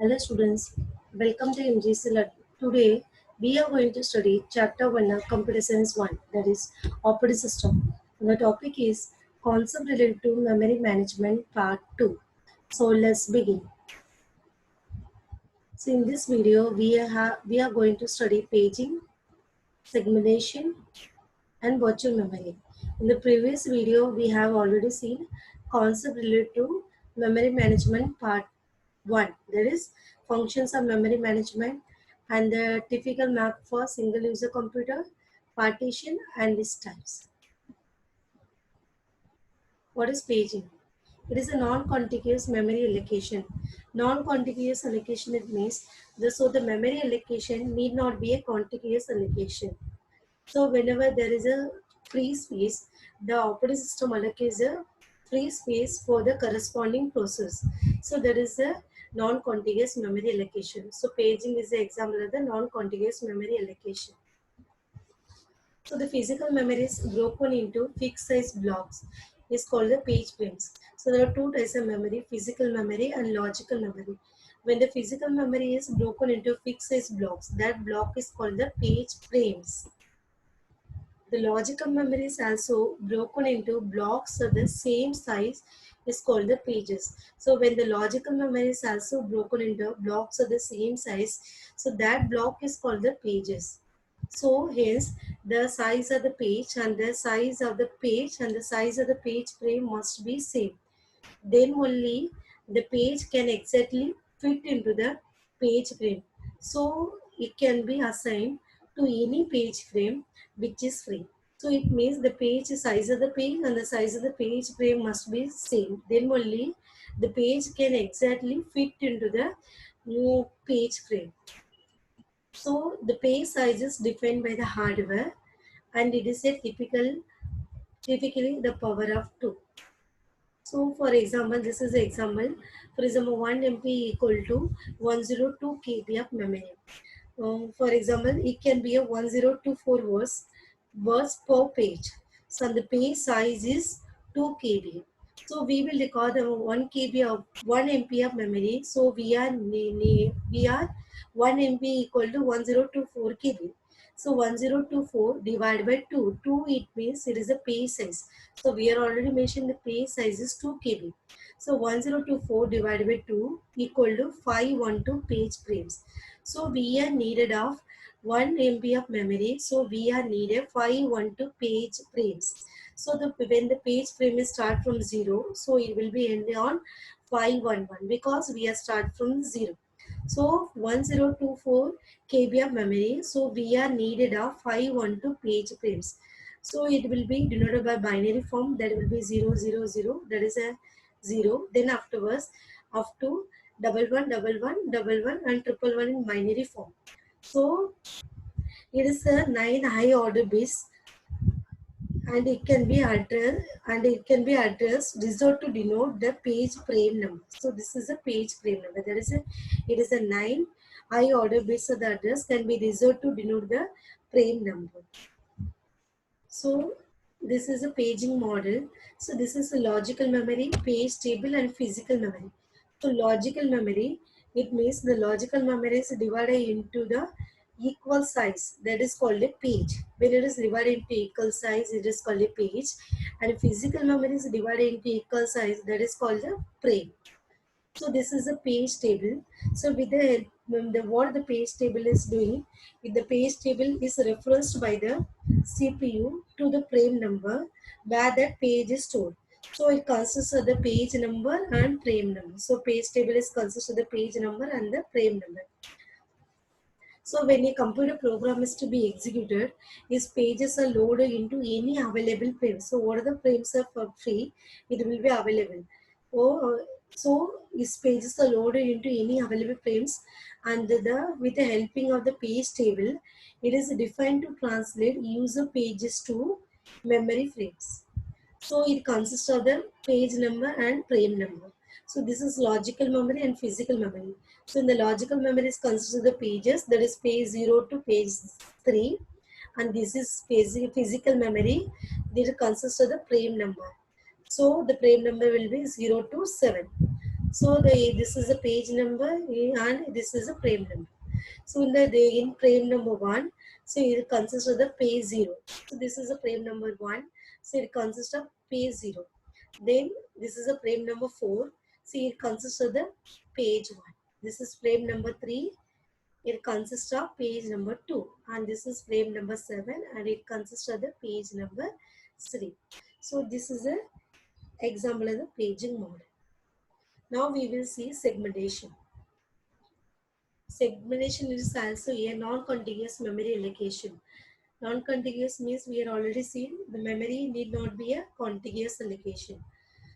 Hello students, welcome to MGC Lab. Today we are going to study chapter 1 of Computer Science 1, that is operating system. The topic is concept related to memory management part 2. So let's begin. So in this video we are going to study paging, segmentation and virtual memory. In the previous video we have already seen concept related to memory management part 1, that is functions of memory management and the typical map for single user computer, partition and list types. What is paging? It is a non-contiguous memory allocation. Non-contiguous allocation, it means the memory allocation need not be a contiguous allocation. So whenever there is a free space, the operating system allocates a free space for the corresponding process. So there is a non-contiguous memory allocation. So paging is the example of the non-contiguous memory allocation. So the physical memory is broken into fixed size blocks. Is called the page frames. So there are two types of memory, physical memory and logical memory. When the physical memory is broken into fixed size blocks, that block is called the page frames. The logical memory is also broken into blocks of the same size is called the pages. So when the logical memory is also broken into blocks of the same size, so that block is called the pages. So hence the size of the page and the size of the page and the size of the page frame must be same. Then only the page can exactly fit into the page frame. So it can be assigned to any page frame which is free. So it means the page size of the page and the size of the page frame must be same. Then only the page can exactly fit into the new page frame. So the page size is defined by the hardware and it is a typically the power of 2. So for example, this is the example. For example, 1 MB equal to 102 KB of memory. For example, it can be a 1024 words per page. So the page size is 2 KB. So we will record 1 KB of 1 MB of memory. So we are 1 MB equal to 1024 KB. So 1024 divided by 2. 2 it means it is a page size. So we are already mentioned the page size is 2 KB. So 1024 divided by 2 equal to 512 page frames. So we are needed of 1 MB of memory. So we are needed 512 page frames. So when the page frame is start from 0, so it will be end on 511 because we are start from 0. So 1024 KB of memory. So we are needed of 512 page frames. So it will be denoted by binary form, that will be 000, that is a 0. Then afterwards up to 111111 and 111 in binary form. So it is a 9 high order bits and it can be addressed resort to denote the page frame number. So this is a page frame number. It is a 9 high order bits of the address can be resort to denote the frame number. So this is a paging model. So this is a logical memory, page table and physical memory. So logical memory, it means the logical memory is divided into the equal size, that is called a page. When it is divided into equal size, it is called a page. And physical memory is divided into equal size, that is called a frame. So this is a page table. So with the what the page table is doing, if the page table is referenced by the CPU to the frame number where that page is stored. So it consists of the page number and frame number. So page table is consists of the page number and the frame number. So when a computer program is to be executed, its pages are loaded into any available frame. So what are the frames are for free? It will be available. So its pages are loaded into any available frames, and with the helping of the page table, it is defined to translate user pages to memory frames. So it consists of the page number and frame number. So this is logical memory and physical memory. So in the logical memory is consists of the pages, that is page 0 to page 3, and this is physical memory, that consists of the frame number. So the frame number will be 0 to 7. So this is a page number and this is a frame number. So in frame number 1, so it consists of the page 0. So this is a frame number 1. So it consists of page 0. Then this is a frame number 4. See, it consists of the page 1. This is frame number 3. It consists of page number 2. And this is frame number 7. And it consists of the page number 3. So this is an example of the paging model. Now we will see segmentation. Segmentation is also a non-contiguous memory allocation. Non-contiguous means we are already seen the memory need not be a contiguous allocation.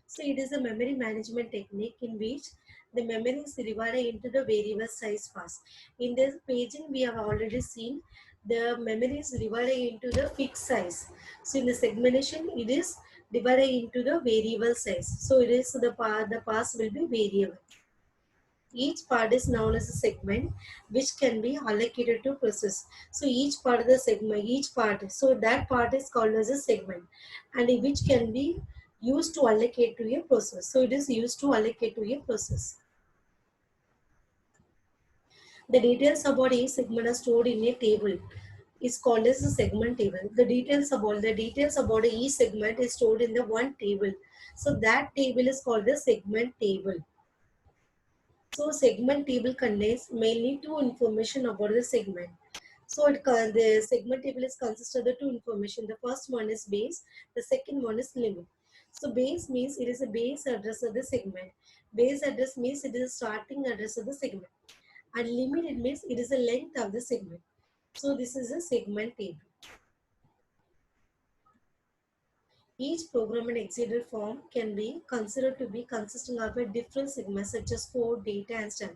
So it is a memory management technique in which the memory is divided into the variable size fast. In this paging we have already seen the memory is divided into the fixed size. So in the segmentation it is divided into the variable size. So it is the pass will be variable. Each part is known as a segment which can be allocated to process. So each part of the segment, so that part is called as a segment and which can be used to allocate to a process. So it is used to allocate to a process. The details about each segment are stored in a table. Is called as a segment table. The details about each segment is stored in the one table. So that table is called the segment table. So segment table contains mainly two information about the segment. So the segment table is consisted of the two information. The first one is base. The second one is limit. So base means it is a base address of the segment. Base address means it is a starting address of the segment. And limit it means it is the length of the segment. So this is a segment table. Each program and exceeded form can be considered to be consisting of a different segments such as code, data, and stuff.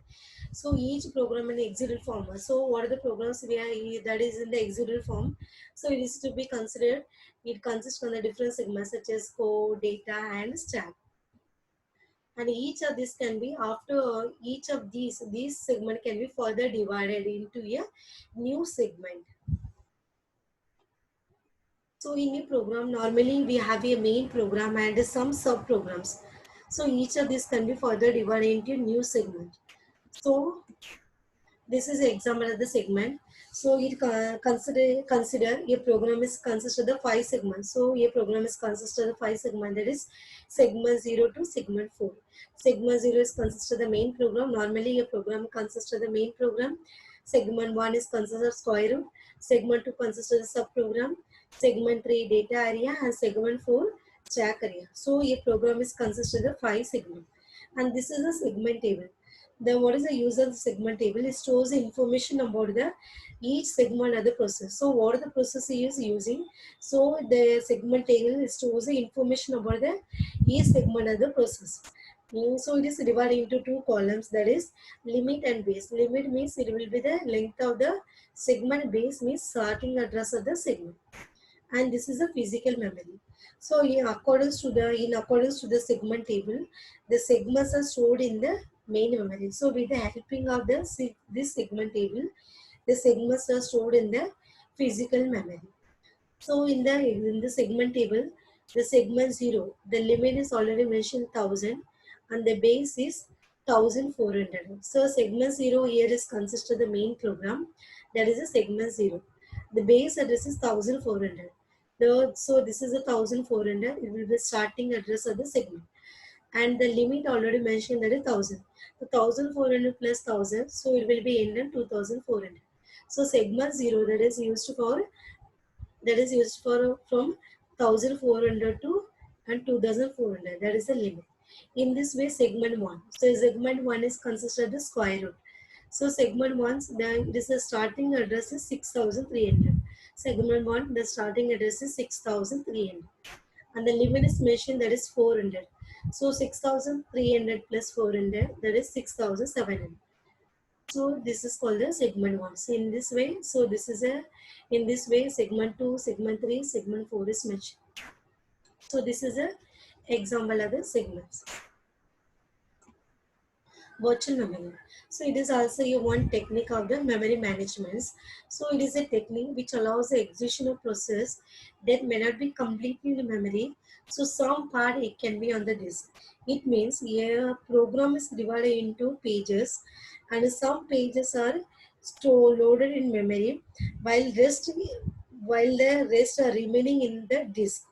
So each program and exceeded form. So what are the programs we are that is in the exceeded form? So it is to be considered. It consists of the different segments such as code, data, and stack. And each of these can be after each of these segment can be further divided into a new segment. So in a program, normally we have a main program and some sub-programs. So each of these can be further divided into new segment. So this is an example of the segment. So it consider a program is consists of the 5 segments. So a program is consists of the 5 segments. That is segment 0 to segment 4. Segment 0 is consists of the main program. Normally a program consists of the main program. Segment 1 is consists of square root. Segment 2 consists of the sub-program. Segment 3 data area and segment 4 stack area. So a program is consists of the 5 segments. And this is a segment table. Then what is the use of the segment table? It stores the information about the each segment of the process. So what the process is using? So the segment table stores the information about the each segment of the process. So it is divided into two columns, that is limit and base. Limit means it will be the length of the segment. Base means starting address of the segment. And this is a physical memory. So in accordance to the segment table, the segments are stored in the main memory. So with the helping of this segment table, the segments are stored in the physical memory. So in the segment table, the segment 0, the limit is already mentioned 1000 and the base is 1400. So segment 0 here is consist of the main program, that is a segment 0. The base address is 1400. So this is a 1400. It will be starting address of the segment. And the limit already mentioned, that is 1000. So 1400 plus 1000, so it will be end in 2400. So segment 0 that is used for from 1400 to and 2400. That is the limit. In this way, segment 1. So segment 1 is consisted of the square root. So segment 1, the starting address is 6300. Segment 1, the starting address is 6300. And the limit is mentioned, that is 400. So 6300 plus 400, that is 6700. So this is called the segment 1. So in this way, segment 2, segment 3, segment 4 is mentioned. So this is a example of the segments. Virtual memory. So it is also a one technique of the memory management. So it is a technique which allows the execution of process that may not be completely in the memory. So some part it can be on the disk. It means a program is divided into pages, and some pages are stored loaded in memory, while the rest are remaining in the disk.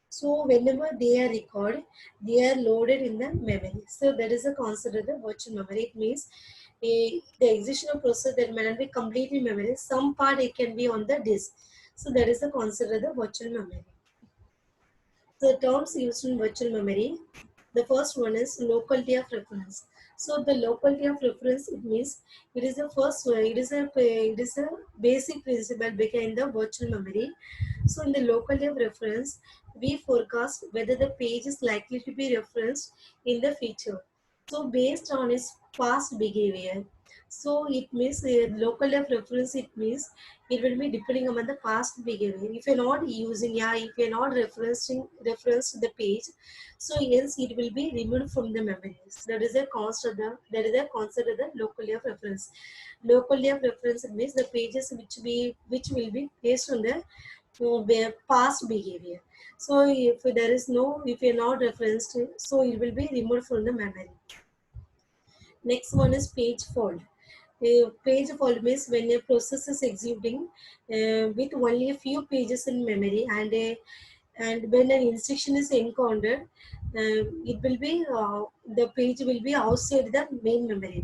So whenever they are recorded, they are loaded in the memory. So that is a concept of the virtual memory. It means the execution process that may not be completely memory. Some part it can be on the disk. So that is the concept of the virtual memory. The terms used in virtual memory, the first one is locality of reference. So the locality of reference, it means it is the first one. It is a basic principle behind the virtual memory. So in the locality of reference, we forecast whether the page is likely to be referenced in the future. So based on its past behavior. So it means local of reference. It means it will be depending on the past behavior. If you're not using, if you're not referenced the page, so hence it will be removed from the memories. That is a concept of the locality of reference. Locality of reference means the pages which will be based on the past behavior. So if you're not referenced, so it will be removed from the memory. Next one is page fault. Page fault means when a process is executing with only a few pages in memory, and when an instruction is encountered, it will be the page will be outside the main memory.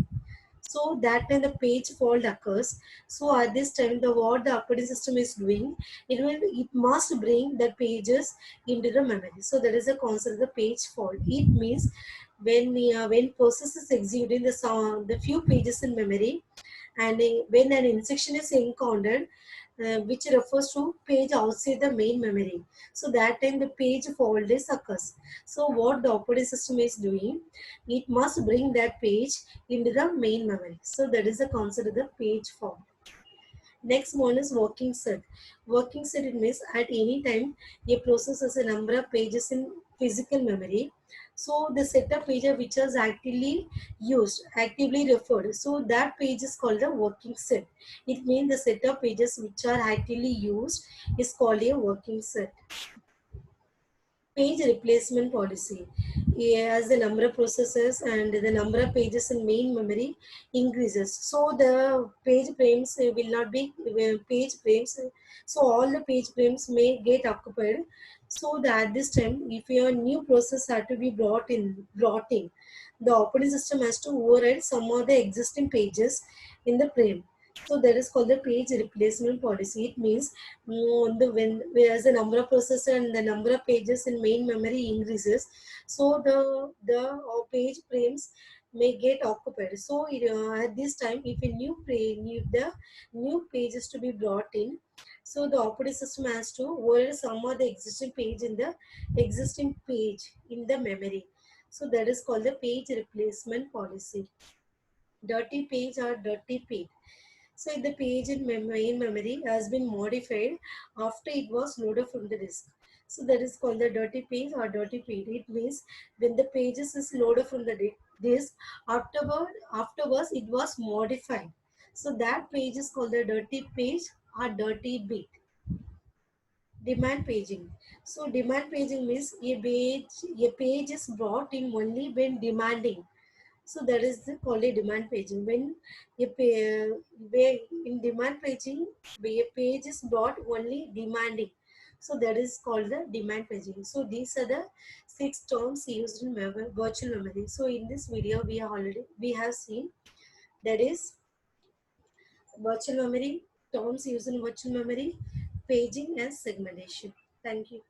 So that time the page fault occurs. So at this time, the what the operating system is doing, it must bring the pages into the memory. So that is the concept of the page fault. It means when process is executing the few pages in memory, and when an instruction is encountered, which refers to page outside the main memory. So that time the page fault is occurs. So what the operating system is doing, it must bring that page into the main memory. So that is the concept of the page fault. Next one is working set. Working set, it means at any time a process has a number of pages in physical memory. So the set of pages which is actively used, actively referred. So that page is called the working set. It means the set of pages which are actively used is called a working set. Page replacement policy. As the number of processes and the number of pages in main memory increases, so the page frames will not be page frames. So all the page frames may get occupied. So that at this time, if your new process had to be brought in, the operating system has to override some of the existing pages in the frame. So that is called the page replacement policy. It means whereas the number of processors and the number of pages in main memory increases, so the page frames may get occupied. So at this time, if the new page is to be brought in, so the operating system has to override some of the existing page in the memory. So that is called the page replacement policy. Dirty page or dirty page. So if the page in main memory has been modified after it was loaded from the disk. So that is called the dirty page or dirty page. It means when the pages is loaded from the disk, afterwards it was modified. So that page is called the dirty page or dirty bit. Demand paging. So demand paging means a page is brought in only when demanding. So that is called a demand paging. When where in demand paging, where a page is brought only demanding. So that is called the demand paging. So these are the 6 terms used in virtual memory. So in this video, we have seen that is virtual memory, terms used in virtual memory, paging and segmentation. Thank you.